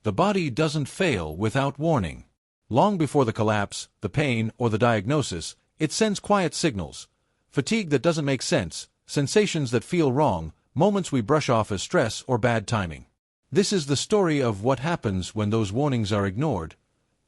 The body doesn't fail without warning. Long before the collapse, the pain, or the diagnosis, it sends quiet signals. Fatigue that doesn't make sense, sensations that feel wrong, moments we brush off as stress or bad timing. This is the story of what happens when those warnings are ignored,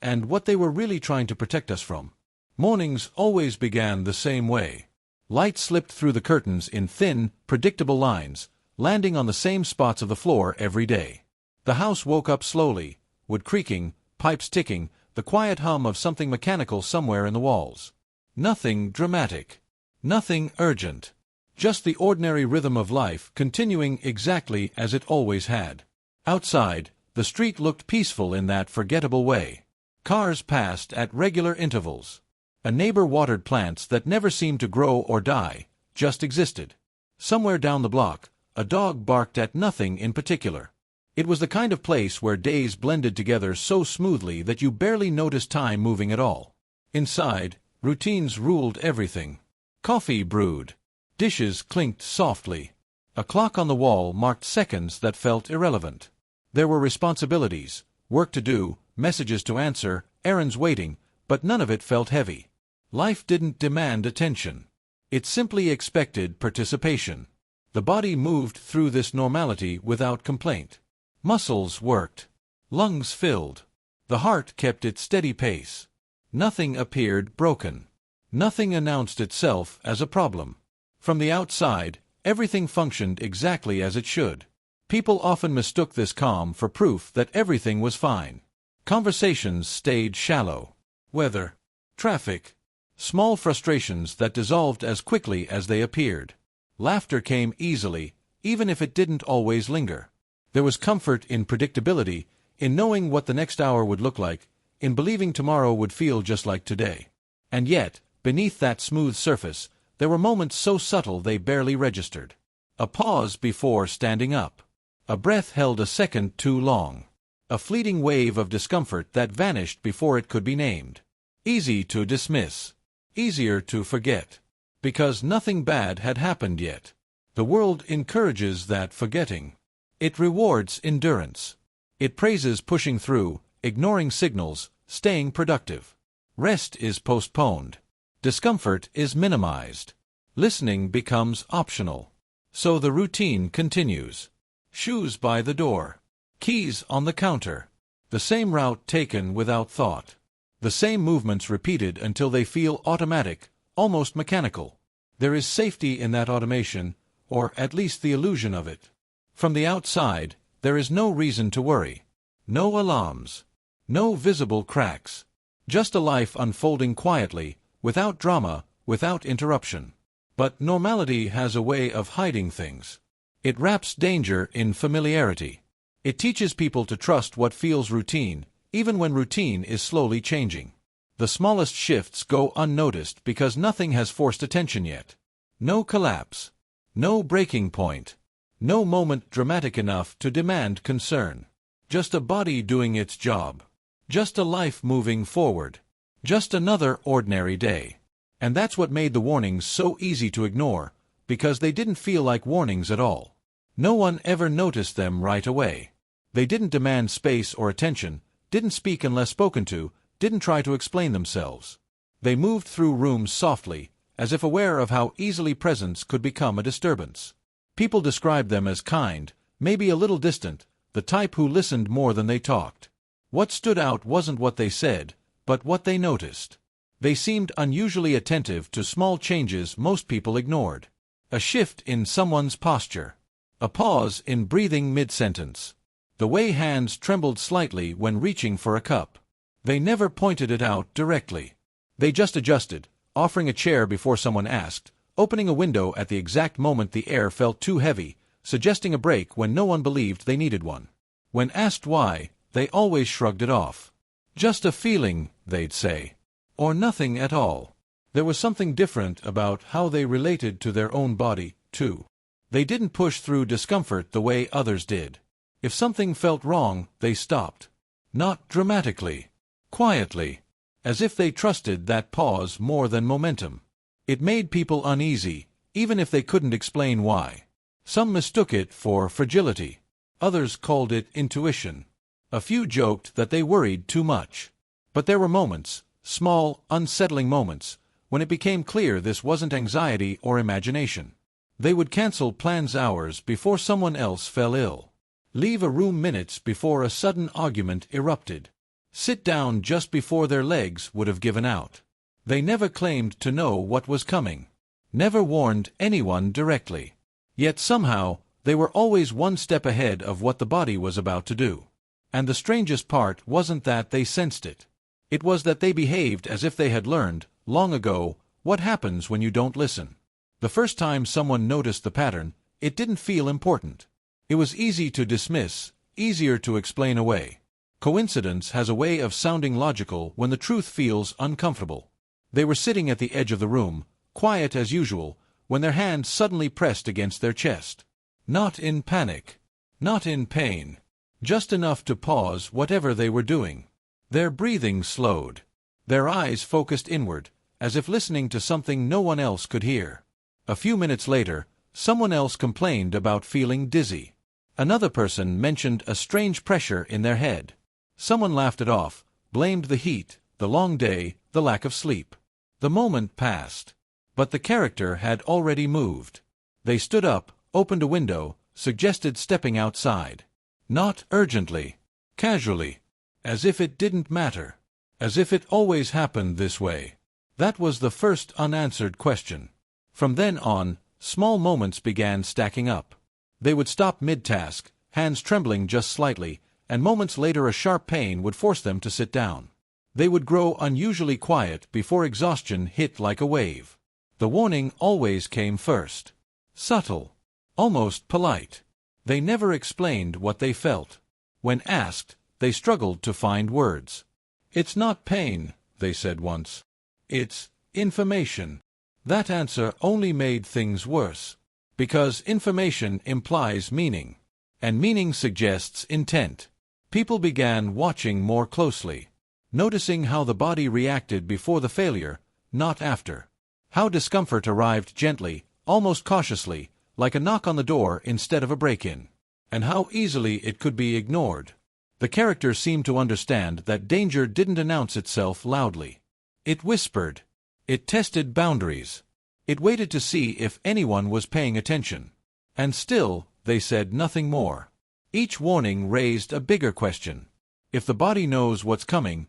and what they were really trying to protect us from. Mornings always began the same way. Light slipped through the curtains in thin, predictable lines, landing on the same spots of the floor every day. The house woke up slowly, wood creaking, pipes ticking, the quiet hum of something mechanical somewhere in the walls. Nothing dramatic. Nothing urgent. Just the ordinary rhythm of life continuing exactly as it always had. Outside, the street looked peaceful in that forgettable way. Cars passed at regular intervals. A neighbor watered plants that never seemed to grow or die, just existed. Somewhere down the block, a dog barked at nothing in particular. It was the kind of place where days blended together so smoothly that you barely noticed time moving at all. Inside, routines ruled everything. Coffee brewed. Dishes clinked softly. A clock on the wall marked seconds that felt irrelevant. There were responsibilities, work to do, messages to answer, errands waiting, but none of it felt heavy. Life didn't demand attention. It simply expected participation. The body moved through this normality without complaint. Muscles worked. Lungs filled. The heart kept its steady pace. Nothing appeared broken. Nothing announced itself as a problem. From the outside, everything functioned exactly as it should. People often mistook this calm for proof that everything was fine. Conversations stayed shallow. Weather. Traffic. Small frustrations that dissolved as quickly as they appeared. Laughter came easily, even if it didn't always linger. There was comfort in predictability, in knowing what the next hour would look like, in believing tomorrow would feel just like today. And yet, beneath that smooth surface, there were moments so subtle they barely registered. A pause before standing up. A breath held a second too long. A fleeting wave of discomfort that vanished before it could be named. Easy to dismiss. Easier to forget. Because nothing bad had happened yet. The world encourages that forgetting. It rewards endurance. It praises pushing through, ignoring signals, staying productive. Rest is postponed. Discomfort is minimized. Listening becomes optional. So the routine continues. Shoes by the door. Keys on the counter. The same route taken without thought. The same movements repeated until they feel automatic, almost mechanical. There is safety in that automation, or at least the illusion of it. From the outside, there is no reason to worry. No alarms. No visible cracks. Just a life unfolding quietly, without drama, without interruption. But normality has a way of hiding things. It wraps danger in familiarity. It teaches people to trust what feels routine, even when routine is slowly changing. The smallest shifts go unnoticed because nothing has forced attention yet. No collapse. No breaking point. No moment dramatic enough to demand concern. Just a body doing its job. Just a life moving forward. Just another ordinary day. And that's what made the warnings so easy to ignore, because they didn't feel like warnings at all. No one ever noticed them right away. They didn't demand space or attention, didn't speak unless spoken to, didn't try to explain themselves. They moved through rooms softly, as if aware of how easily presence could become a disturbance. People described them as kind, maybe a little distant, the type who listened more than they talked. What stood out wasn't what they said, but what they noticed. They seemed unusually attentive to small changes most people ignored. A shift in someone's posture. A pause in breathing mid-sentence. The way hands trembled slightly when reaching for a cup. They never pointed it out directly. They just adjusted, offering a chair before someone asked, opening a window at the exact moment the air felt too heavy, suggesting a break when no one believed they needed one. When asked why, they always shrugged it off. Just a feeling, they'd say. Or nothing at all. There was something different about how they related to their own body, too. They didn't push through discomfort the way others did. If something felt wrong, they stopped. Not dramatically. Quietly. As if they trusted that pause more than momentum. It made people uneasy, even if they couldn't explain why. Some mistook it for fragility. Others called it intuition. A few joked that they worried too much. But there were moments, small, unsettling moments, when it became clear this wasn't anxiety or imagination. They would cancel plans hours before someone else fell ill. Leave a room minutes before a sudden argument erupted. Sit down just before their legs would have given out. They never claimed to know what was coming. Never warned anyone directly. Yet somehow, they were always one step ahead of what the body was about to do. And the strangest part wasn't that they sensed it. It was that they behaved as if they had learned, long ago, what happens when you don't listen. The first time someone noticed the pattern, it didn't feel important. It was easy to dismiss, easier to explain away. Coincidence has a way of sounding logical when the truth feels uncomfortable. They were sitting at the edge of the room, quiet as usual, when their hand suddenly pressed against their chest. Not in panic. Not in pain. Just enough to pause whatever they were doing. Their breathing slowed. Their eyes focused inward, as if listening to something no one else could hear. A few minutes later, someone else complained about feeling dizzy. Another person mentioned a strange pressure in their head. Someone laughed it off, blamed the heat, the long day, the lack of sleep. The moment passed. But the character had already moved. They stood up, opened a window, suggested stepping outside. Not urgently. Casually. As if it didn't matter. As if it always happened this way. That was the first unanswered question. From then on, small moments began stacking up. They would stop mid-task, hands trembling just slightly, and moments later a sharp pain would force them to sit down. They would grow unusually quiet before exhaustion hit like a wave. The warning always came first. Subtle. Almost polite. They never explained what they felt. When asked, they struggled to find words. "It's not pain," they said once. "It's information." That answer only made things worse. Because information implies meaning. And meaning suggests intent. People began watching more closely. Noticing how the body reacted before the failure, not after. How discomfort arrived gently, almost cautiously, like a knock on the door instead of a break-in. And how easily it could be ignored. The character seemed to understand that danger didn't announce itself loudly. It whispered. It tested boundaries. It waited to see if anyone was paying attention. And still, they said nothing more. Each warning raised a bigger question. If the body knows what's coming,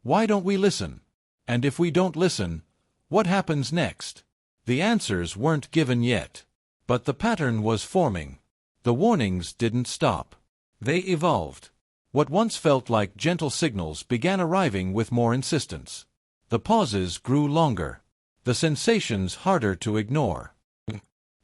why don't we listen? And if we don't listen, what happens next? The answers weren't given yet. But the pattern was forming. The warnings didn't stop. They evolved. What once felt like gentle signals began arriving with more insistence. The pauses grew longer. The sensations harder to ignore.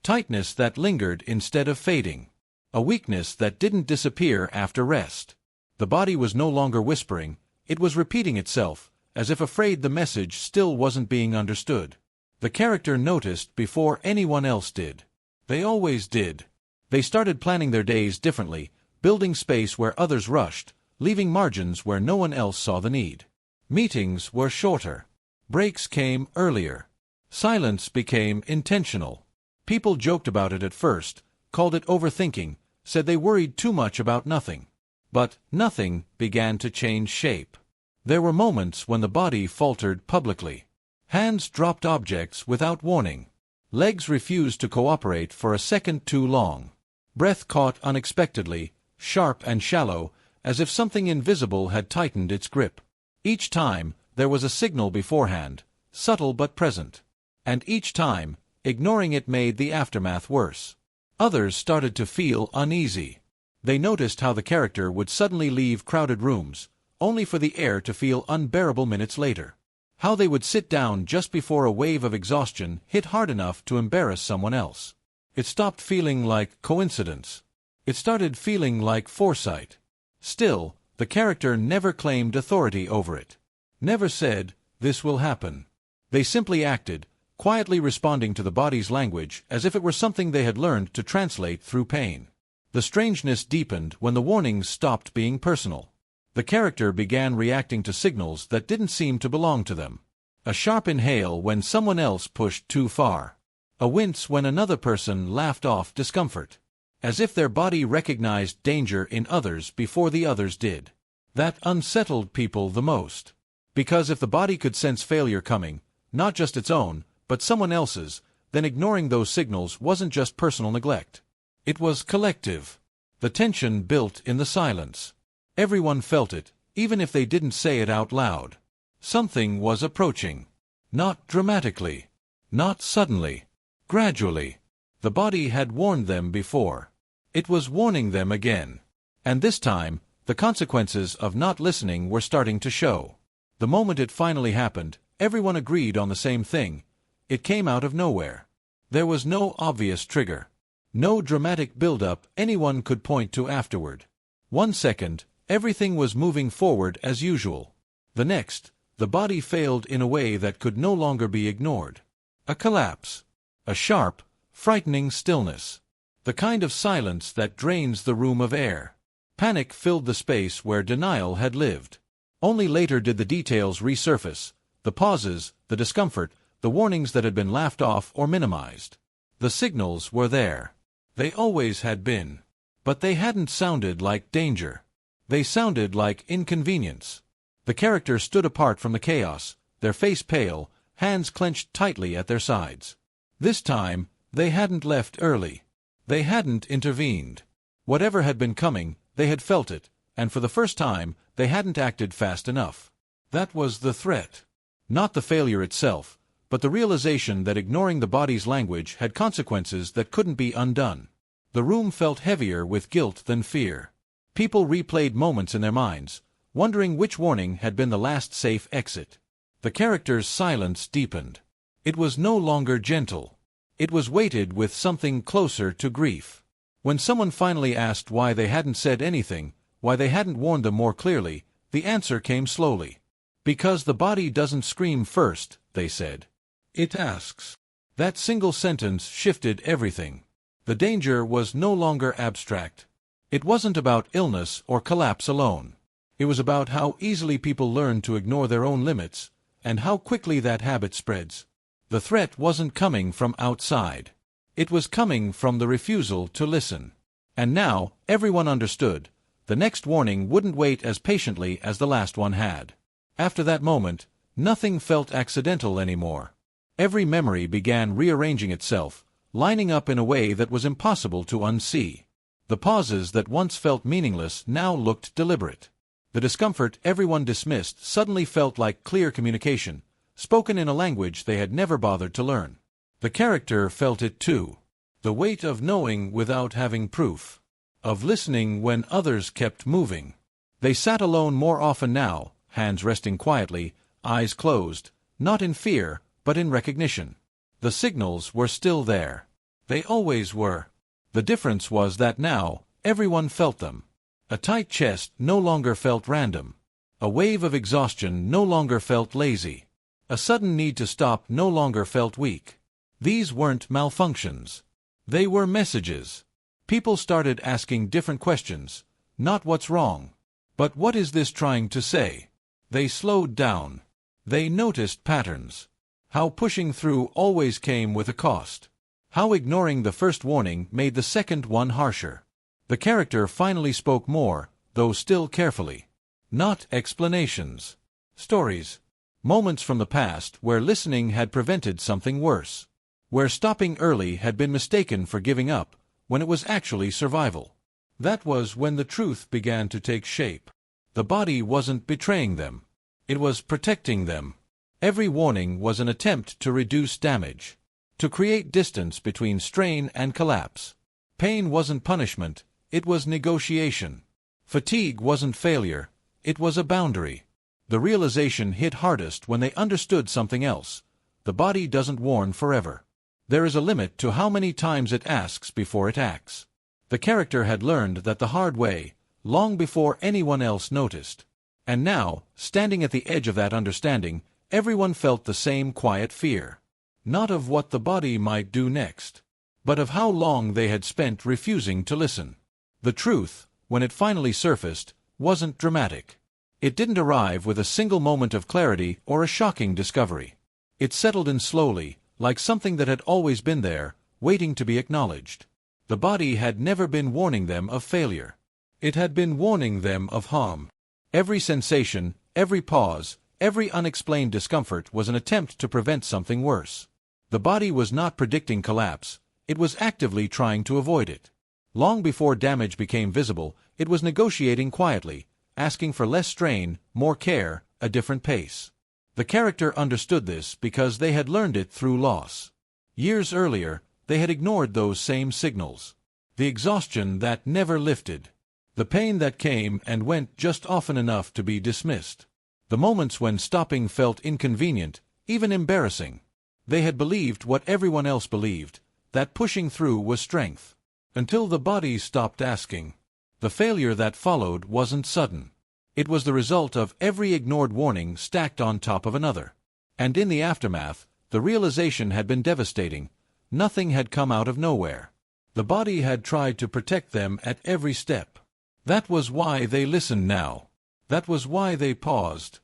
Tightness that lingered instead of fading. A weakness that didn't disappear after rest. The body was no longer whispering, it was repeating itself, as if afraid the message still wasn't being understood. The character noticed before anyone else did. They always did. They started planning their days differently, building space where others rushed, leaving margins where no one else saw the need. Meetings were shorter. Breaks came earlier. Silence became intentional. People joked about it at first, called it overthinking, said they worried too much about nothing. But nothing began to change shape. There were moments when the body faltered publicly. Hands dropped objects without warning. Legs refused to cooperate for a second too long. Breath caught unexpectedly, sharp and shallow, as if something invisible had tightened its grip. Each time, there was a signal beforehand, subtle but present. And each time, ignoring it made the aftermath worse. Others started to feel uneasy. They noticed how the character would suddenly leave crowded rooms, only for the air to feel unbearable minutes later. How they would sit down just before a wave of exhaustion hit hard enough to embarrass someone else. It stopped feeling like coincidence. It started feeling like foresight. Still, the character never claimed authority over it. Never said, "This will happen." They simply acted, quietly responding to the body's language as if it were something they had learned to translate through pain. The strangeness deepened when the warnings stopped being personal. The character began reacting to signals that didn't seem to belong to them. A sharp inhale when someone else pushed too far. A wince when another person laughed off discomfort. As if their body recognized danger in others before the others did. That unsettled people the most. Because if the body could sense failure coming, not just its own, but someone else's, then ignoring those signals wasn't just personal neglect. It was collective. The tension built in the silence. Everyone felt it, even if they didn't say it out loud. Something was approaching. Not dramatically. Not suddenly. Gradually. The body had warned them before. It was warning them again. And this time, the consequences of not listening were starting to show. The moment it finally happened, everyone agreed on the same thing. It came out of nowhere. There was no obvious trigger. No dramatic build-up anyone could point to afterward. 1 second, everything was moving forward as usual. The next, the body failed in a way that could no longer be ignored. A collapse. A sharp, frightening stillness. The kind of silence that drains the room of air. Panic filled the space where denial had lived. Only later did the details resurface, the pauses, the discomfort, the warnings that had been laughed off or minimized. The signals were there. They always had been. But they hadn't sounded like danger. They sounded like inconvenience. The characters stood apart from the chaos, their face pale, hands clenched tightly at their sides. This time, they hadn't left early. They hadn't intervened. Whatever had been coming, they had felt it, and for the first time, they hadn't acted fast enough. That was the threat. Not the failure itself, but the realization that ignoring the body's language had consequences that couldn't be undone. The room felt heavier with guilt than fear. People replayed moments in their minds, wondering which warning had been the last safe exit. The characters' silence deepened. It was no longer gentle. It was weighted with something closer to grief. When someone finally asked why they hadn't said anything, why they hadn't warned them more clearly, the answer came slowly. Because the body doesn't scream first, they said. It asks. That single sentence shifted everything. The danger was no longer abstract. It wasn't about illness or collapse alone. It was about how easily people learn to ignore their own limits, and how quickly that habit spreads. The threat wasn't coming from outside. It was coming from the refusal to listen. And now, everyone understood. The next warning wouldn't wait as patiently as the last one had. After that moment, nothing felt accidental anymore. Every memory began rearranging itself, lining up in a way that was impossible to unsee. The pauses that once felt meaningless now looked deliberate. The discomfort everyone dismissed suddenly felt like clear communication, spoken in a language they had never bothered to learn. The character felt it too. The weight of knowing without having proof. Of listening when others kept moving. They sat alone more often now, hands resting quietly, eyes closed, not in fear, but in recognition. The signals were still there. They always were. The difference was that now, everyone felt them. A tight chest no longer felt random. A wave of exhaustion no longer felt lazy. A sudden need to stop no longer felt weak. These weren't malfunctions. They were messages. People started asking different questions. Not what's wrong, but what is this trying to say? They slowed down. They noticed patterns. How pushing through always came with a cost. How ignoring the first warning made the second one harsher. The character finally spoke more, though still carefully. Not explanations. Stories. Moments from the past where listening had prevented something worse. Where stopping early had been mistaken for giving up, when it was actually survival. That was when the truth began to take shape. The body wasn't betraying them. It was protecting them. Every warning was an attempt to reduce damage. To create distance between strain and collapse. Pain wasn't punishment, it was negotiation. Fatigue wasn't failure, it was a boundary. The realization hit hardest when they understood something else. The body doesn't warn forever. There is a limit to how many times it asks before it acts. The character had learned that the hard way, long before anyone else noticed. And now, standing at the edge of that understanding, everyone felt the same quiet fear. Not of what the body might do next, but of how long they had spent refusing to listen. The truth, when it finally surfaced, wasn't dramatic. It didn't arrive with a single moment of clarity or a shocking discovery. It settled in slowly, like something that had always been there, waiting to be acknowledged. The body had never been warning them of failure. It had been warning them of harm. Every sensation, every pause, every unexplained discomfort was an attempt to prevent something worse. The body was not predicting collapse, it was actively trying to avoid it. Long before damage became visible, it was negotiating quietly, asking for less strain, more care, a different pace. The character understood this because they had learned it through loss. Years earlier, they had ignored those same signals. The exhaustion that never lifted. The pain that came and went just often enough to be dismissed. The moments when stopping felt inconvenient, even embarrassing. They had believed what everyone else believed, that pushing through was strength. Until the body stopped asking. The failure that followed wasn't sudden. It was the result of every ignored warning stacked on top of another. And in the aftermath, the realization had been devastating. Nothing had come out of nowhere. The body had tried to protect them at every step. That was why they listened now. That was why they paused.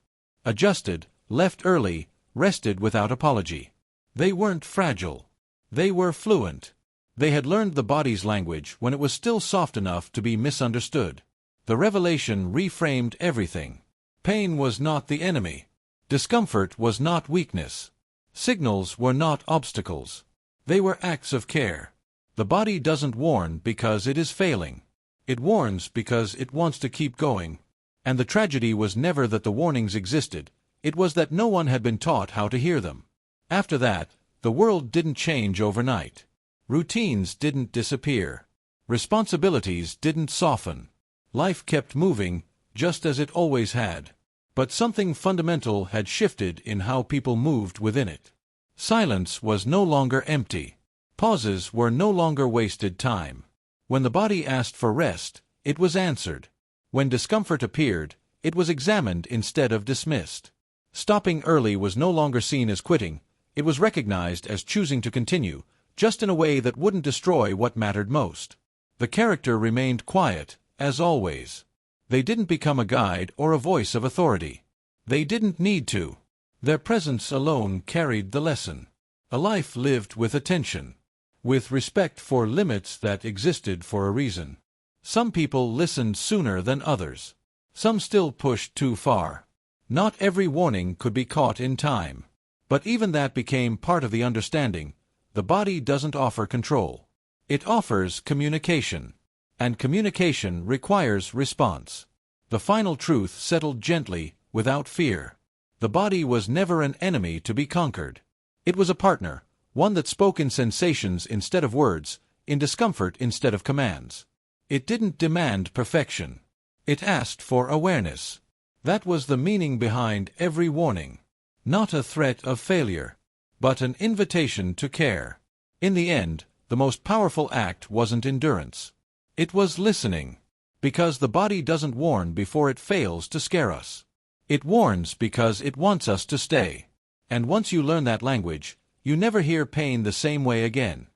Adjusted, left early, rested without apology. They weren't fragile. They were fluent. They had learned the body's language when it was still soft enough to be misunderstood. The revelation reframed everything. Pain was not the enemy. Discomfort was not weakness. Signals were not obstacles. They were acts of care. The body doesn't warn because it is failing. It warns because it wants to keep going. And the tragedy was never that the warnings existed, it was that no one had been taught how to hear them. After that, the world didn't change overnight. Routines didn't disappear. Responsibilities didn't soften. Life kept moving, just as it always had. But something fundamental had shifted in how people moved within it. Silence was no longer empty. Pauses were no longer wasted time. When the body asked for rest, it was answered. When discomfort appeared, it was examined instead of dismissed. Stopping early was no longer seen as quitting, it was recognized as choosing to continue, just in a way that wouldn't destroy what mattered most. The character remained quiet, as always. They didn't become a guide or a voice of authority. They didn't need to. Their presence alone carried the lesson. A life lived with attention. With respect for limits that existed for a reason. Some people listened sooner than others. Some still pushed too far. Not every warning could be caught in time. But even that became part of the understanding. The body doesn't offer control. It offers communication. And communication requires response. The final truth settled gently, without fear. The body was never an enemy to be conquered. It was a partner, one that spoke in sensations instead of words, in discomfort instead of commands. It didn't demand perfection. It asked for awareness. That was the meaning behind every warning. Not a threat of failure, but an invitation to care. In the end, the most powerful act wasn't endurance. It was listening. Because the body doesn't warn before it fails to scare us. It warns because it wants us to stay. And once you learn that language, you never hear pain the same way again.